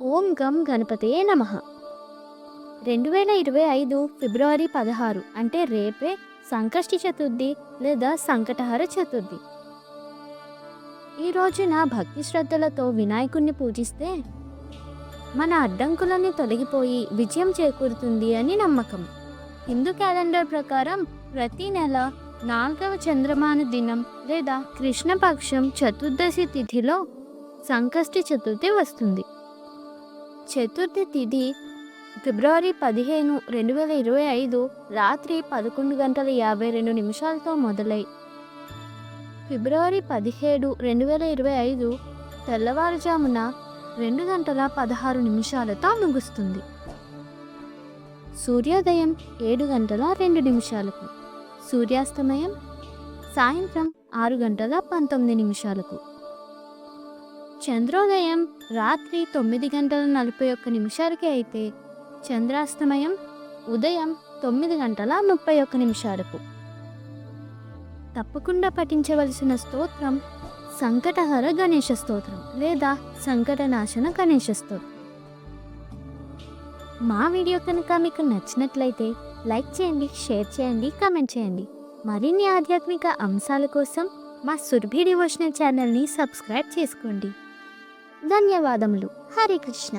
ఓం గం గణపతయే నమః. 2025 ఫిబ్రవరి 16 అంటే రేపే సంకష్టి చతుర్థి లేదా సంకటహర చతుర్థి. ఈ రోజున భక్తి శ్రద్ధలతో వినాయకుణ్ణి పూజిస్తే మన అడ్డంకులన్నీ తొలగిపోయి విజయం చేకూరుతుంది అని నమ్మకం. హిందూ క్యాలెండర్ ప్రకారం ప్రతి నెల 4వ చంద్రమాన దినం లేదా కృష్ణపక్షం చతుర్దశి తిథిలో సంకష్టి చతుర్థి వస్తుంది. చతుర్థి తిథి ఫిబ్రవరి 15, 2025 రాత్రి 11:52 మొదలై ఫిబ్రవరి 17, 2025 తెల్లవారుజామున 2:16 ముగుస్తుంది. సూర్యోదయం 7:02, సూర్యాస్తమయం సాయంత్రం 6:19. చంద్రోదయం రాత్రి 9:41 అయితే చంద్రాస్తమయం ఉదయం 9:31. తప్పకుండా పఠించవలసిన స్తోత్రం సంకటహర గణేశ స్తోత్రం లేదా సంకటనాశన గణేశ స్తోత్రం. మా వీడియో కనుక మీకు నచ్చినట్లయితే లైక్ చేయండి, షేర్ చేయండి, కామెంట్ చేయండి. మరిన్ని ఆధ్యాత్మిక అంశాల కోసం మా సురభి డివోషనల్ ఛానల్ని సబ్స్క్రైబ్ చేసుకోండి. ధన్యవాదములు. హరే కృష్ణ.